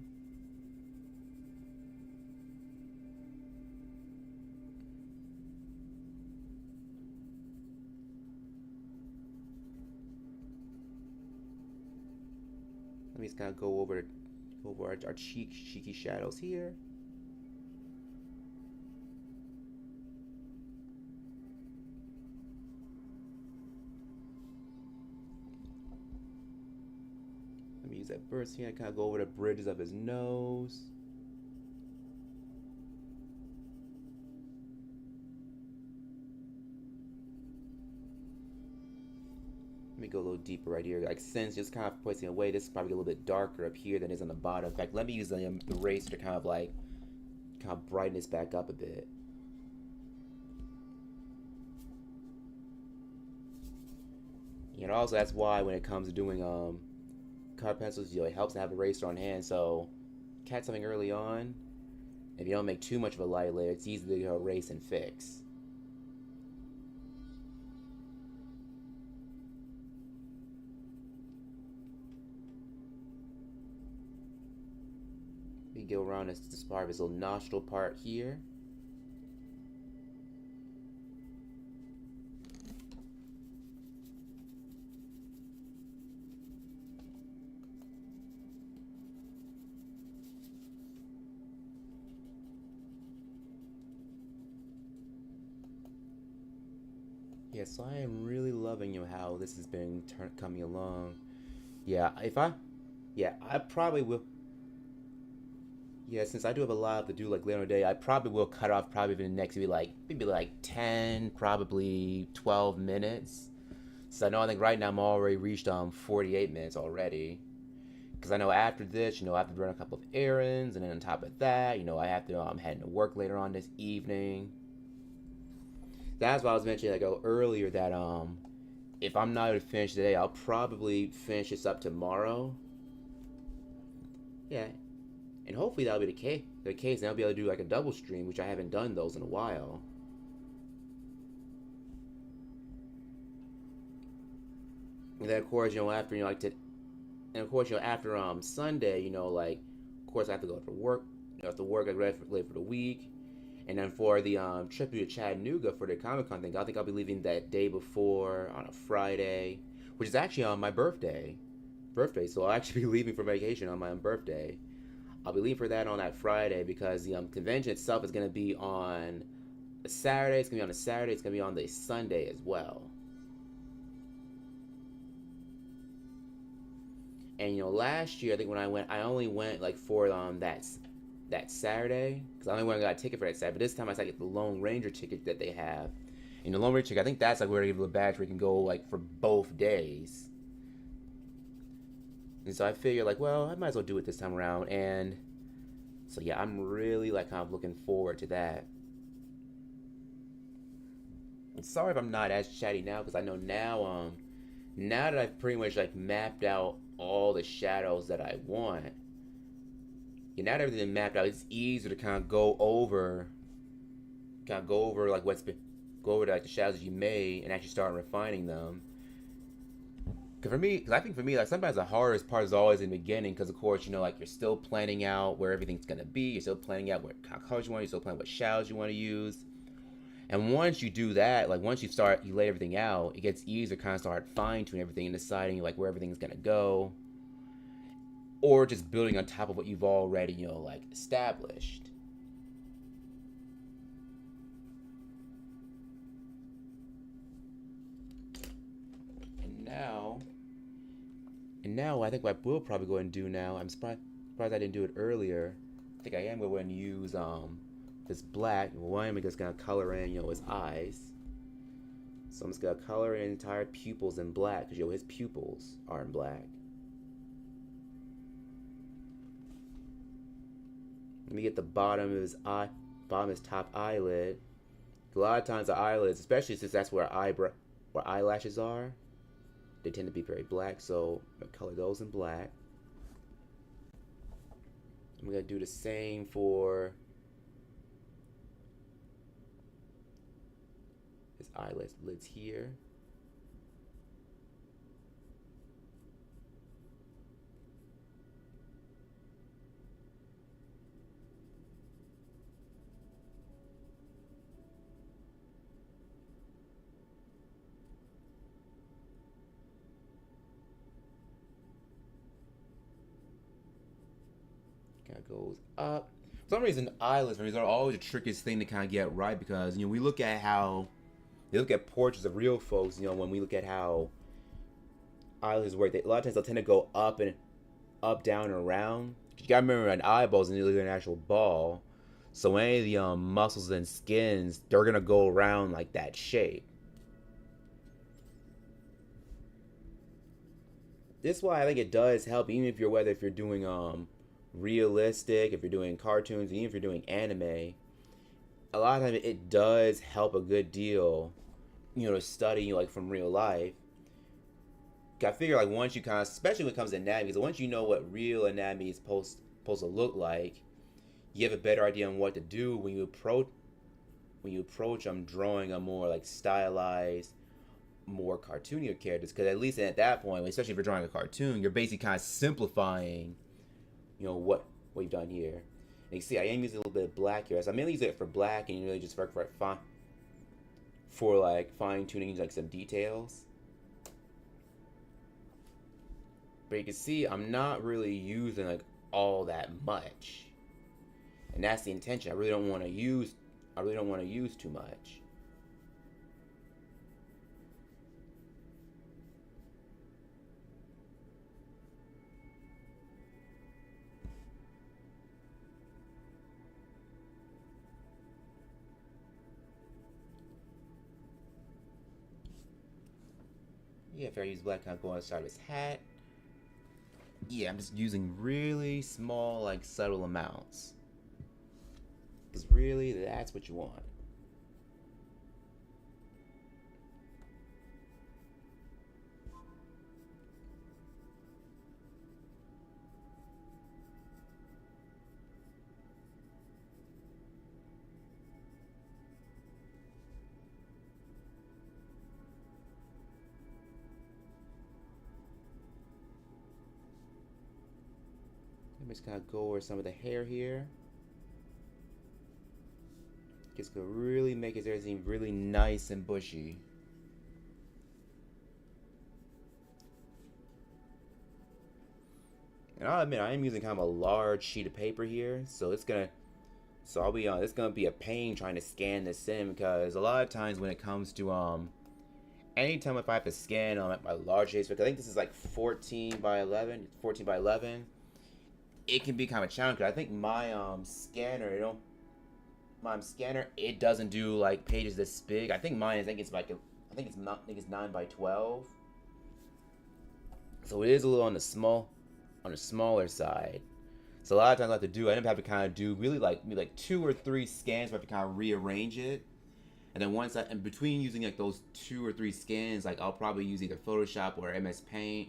Let me just kind of go over our cheeky shadows here. Let me use that burst here. Kind of go over the bridges of his nose. Let me go a little deeper right here. Like since just kind of pointing away, this is probably a little bit darker up here than it is on the bottom. In fact, let me use the eraser to kind of brighten this back up a bit. Also that's why when it comes to doing color pencils, it helps to have a eraser on hand. So catch something early on. If you don't make too much of a light layer, it's easy to erase and fix. We go around this part of his little nostril part here. Yeah, so I am really loving how this has been coming along. Yeah, I probably will. Yeah, since I do have a lot to do like later in the day, I probably will cut off probably in the next maybe like 10, probably 12 minutes. So I think right now I'm already reached 48 minutes already. Because I know after this, I have to run a couple of errands, and then on top of that, I have to head to work later on this evening. That's why I was mentioning like earlier that if I'm not able to finish today, I'll probably finish this up tomorrow. Yeah, and hopefully that'll be the case. And I'll be able to do like a double stream, which I haven't done those in a while. And then of course, after and of course, after Sunday, like of course I have to go for work. I have to work like late for the week. And then for the trip to Chattanooga for the Comic-Con thing, I think I'll be leaving that day before on a Friday, which is actually on my birthday. So I'll actually be leaving for vacation on my birthday. I'll be leaving for that on that Friday because the convention itself is going to be on a Saturday. It's going to be on a Saturday. It's going to be on the Sunday as well. And last year I think when I went, I only went like for that Saturday because I only went and got a ticket for that Saturday. But this time I get the Lone Ranger ticket that they have. And the Lone Ranger ticket, I think that's like where they give you a badge where you can go like for both days. And so I figured like, well, I might as well do it this time around. And so yeah, I'm really like kind of looking forward to that. And sorry if I'm not as chatty now because I know now that I've pretty much like mapped out all the shadows that I want. Now that everything's mapped out, it's easier to kind of go over kind of go over like go over like the shadows that you made and actually start refining them. Cause for me, cause I think for me, like sometimes the hardest part is always in the beginning, because of course like you're still planning out where everything's gonna be. You're still planning out what kind of colors you want. You're still planning what shadows you want to use. And once you do that, like once you lay everything out, it gets easier to kind of start fine tuning everything and deciding like where everything's gonna go, or just building on top of what you've already like established. And now, I think what we'll probably go and do now. I'm surprised I didn't do it earlier. I think I am going to use this black. One, I'm just gonna color in his eyes. So I'm just gonna color in entire pupils in black because his pupils are in black. Let me get the bottom of his eye, bottom of his top eyelid. A lot of times the eyelids, especially since that's where eyelashes are, they tend to be very black. So I'm gonna color those in black. I'm gonna do the same for his eyelids here. Kind of goes up. For some reason, eyelids for me are always the trickiest thing to kind of get right, because we look at how they look at portraits of real folks. When we look at how eyelids work, a lot of times they'll tend to go up, down, and around. You gotta remember, an eyeball is nearly an actual ball, so any of the muscles and skins, they're gonna go around like that shape. This is why I think it does help, even if you're doing realistic, if you're doing cartoons, even if you're doing anime. A lot of times it does help a good deal, to study like from real life. I figure like once you kind of, especially when it comes to anatomy, because once you know what real anatomy is supposed to look like, you have a better idea on what to do when you approach drawing a more like stylized, more cartoony characters. Because at least at that point, especially if you're drawing a cartoon, you're basically kind of simplifying, what you've done here. And you see, I am using a little bit of black here. So I'm mainly using it for black, and really just for like fine tuning like some details. But you can see I'm not really using like all that much, and that's the intention. I really don't want to use too much. Yeah, if I use black, kind of go on the side of his hat. Yeah, I'm just using really small, like subtle amounts. Because really, that's what you want. Let me just kind of go over some of the hair here. Just gonna really make his hair seem really nice and bushy. And I'll admit, I am using kind of a large sheet of paper here, so it's gonna be a pain trying to scan this in, because a lot of times when it comes to anytime if I have to scan my large shapes, because I think this is like 14 by 11, it can be kind of challenging. I think my scanner, it doesn't do like pages this big. I think mine is, I think it's 9 by 12. So it is a little on the smaller side. So a lot of times I end up having to kind of do really like maybe like 2 or 3 scans where I have to kind of rearrange it. And then and between using like those 2 or 3 scans, like I'll probably use either Photoshop or MS Paint,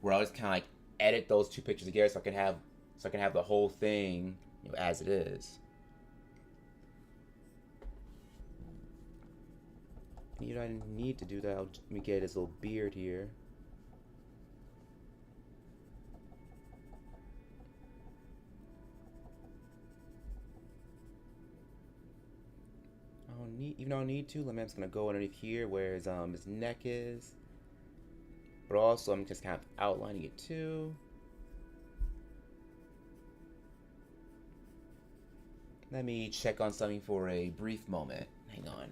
where I'll just kind of like edit those 2 pictures together so I can have the whole thing as it is. You know, I need to do that. Let me get his little beard here. I don't need, even though I don't need to. I'm just gonna go underneath here where his neck is. But also, I'm just kind of outlining it too. Let me check on something for a brief moment. Hang on.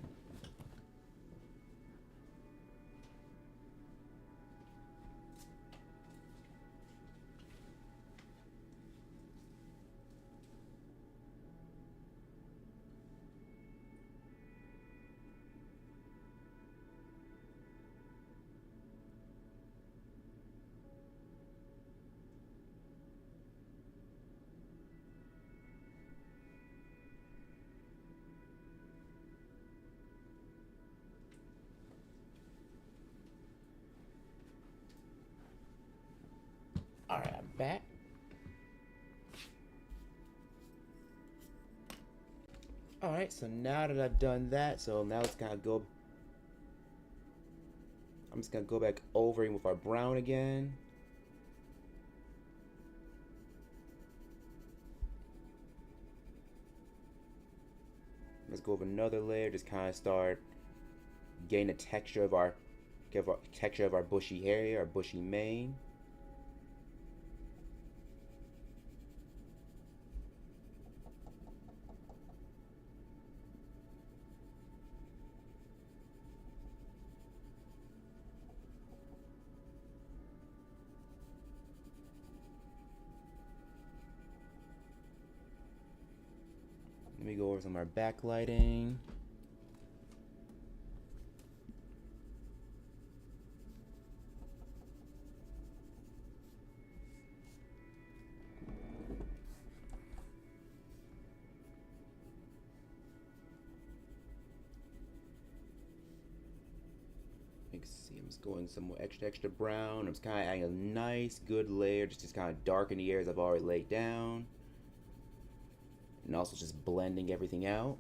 Alright, I'm back. Alright, so now that I've done that, so now let's kind of go. I'm just gonna go back over with our brown again. Let's go over another layer, just kind of start getting the texture of our bushy hair, our bushy mane. Let me go over some of our backlighting. Let's see, I'm just going some more extra brown. I'm just kind of adding a nice, good layer, just kind of darken the areas I've already laid down. And also just blending everything out.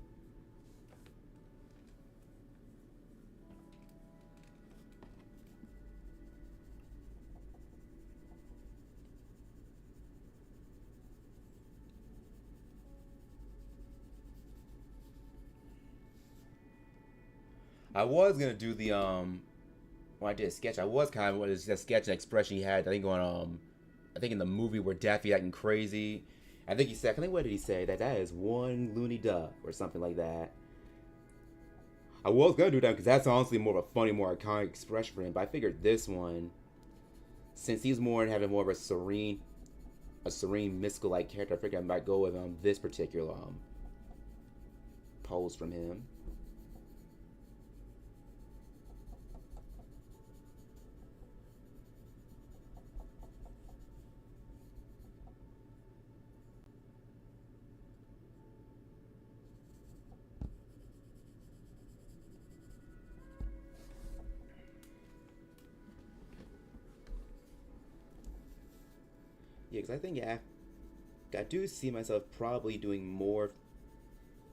I was gonna do the when I did a sketch, I was kind of what that sketch and expression he had. I think on I think in the movie where Daffy acting crazy. I think he said, I think what did he say? That is one loony duck or something like that. I was gonna do that because that's honestly more of a funny, more iconic expression for him. But I figured this one, since he's more having more of a serene, mystical like character, I figured I might go with this particular pose from him. Yeah, because I think I do see myself probably doing more.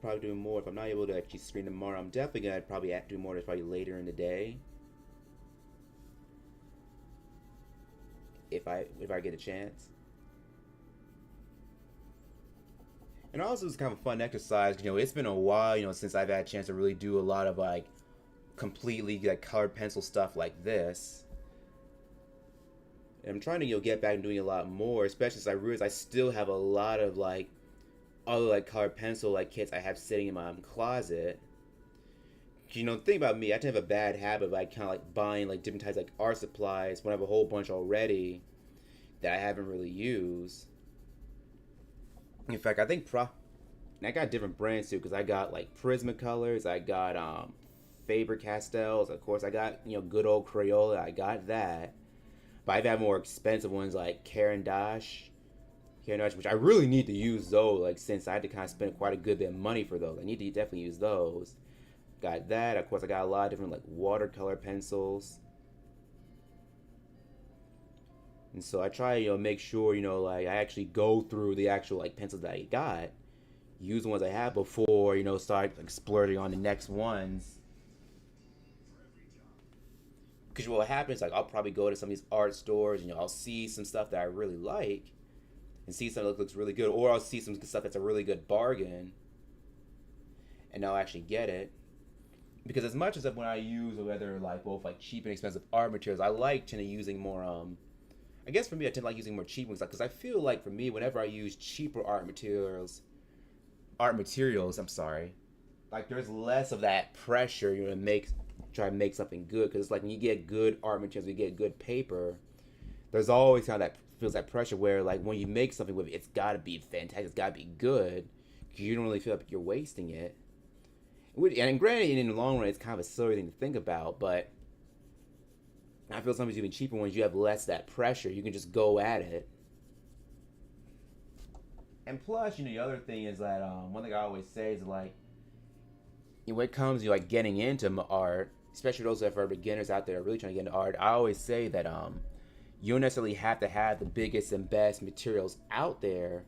Probably doing more if I'm not able to actually screen tomorrow. I'm definitely gonna probably do more probably later in the day. If I get a chance. And also it's kind of a fun exercise. You know, it's been a while. You know, since I've had a chance to really do a lot of like completely like colored pencil stuff like this. And I'm trying to get back and doing a lot more, especially since I realize I still have a lot of like other like colored pencil like kits I have sitting in my closet. You know, the thing about me, I tend to have a bad habit of like kind of like buying like different types of like art supplies when I have a whole bunch already that I haven't really used. In fact, I think I got different brands too because I got like Prismacolors, I got Faber Castells, of course I got good old Crayola, I got that. But I've had more expensive ones like Karen Dash, which I really need to use those. Like since I had to kind of spend quite a good bit of money for those, I need to definitely use those. Got that. Of course, I got a lot of different like watercolor pencils, and so I try make sure like I actually go through the actual like pencils that I got, use the ones I have before start like splurging on the next ones. Because what happens, like, I'll probably go to some of these art stores and I'll see some stuff that I really like and see something that looks really good, or I'll see some stuff that's a really good bargain and I'll actually get it. Because as much as when I use whether like both like cheap and expensive art materials, I like tend to using more I guess for me I tend to like using more cheap ones, because I feel like for me whenever I use cheaper art materials, I'm sorry, like there's less of that pressure, you know, to make try to make something good. Because it's like when you get good art materials, you get good paper, there's always kind of that feels that pressure where like when you make something with it, it's got to be fantastic, it's got to be good, because you don't really feel like you're wasting it. And granted, in the long run, it's kind of a silly thing to think about, but I feel sometimes even cheaper ones, you have less of that pressure. You can just go at it. And plus, you know, the other thing is that one thing I always say is like, you know, when it comes to like getting into art, especially those that are beginners out there really trying to get into art, I always say that you don't necessarily have to have the biggest and best materials out there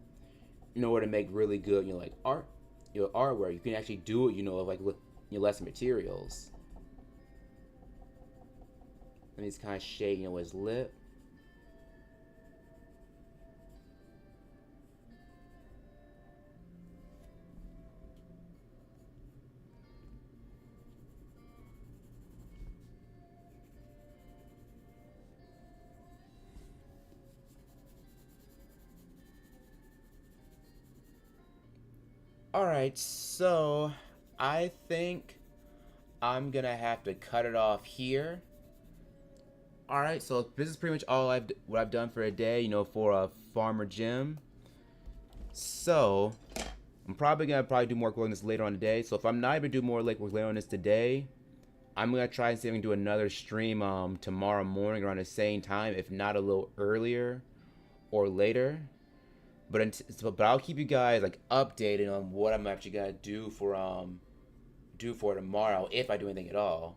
in order to make really good, you know, like art, you know, artwork. You can actually do it, you know, like with less materials. And he's kind of shading, you know, his lip. Alright, so I think I'm gonna have to cut it off here. Alright, so this is pretty much all what I've done for a day, you know, for a Farmer Jim. So I'm probably gonna do more work on this later on today. So if I'm not able to do more work later on this today, I'm gonna try and see if I can do another stream tomorrow morning around the same time, if not a little earlier or later. But I'll keep you guys like updated on what I'm actually gonna do for tomorrow, if I do anything at all.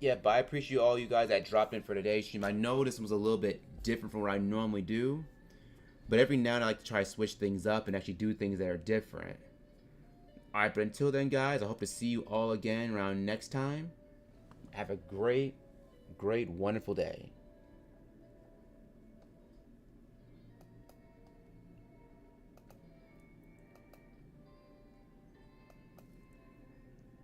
Yeah, but I appreciate all you guys that dropped in for today's stream. I know this was a little bit different from what I normally do, but every now and then I like to try to switch things up and actually do things that are different. Alright, but until then, guys, I hope to see you all again around next time. Have a great, wonderful day.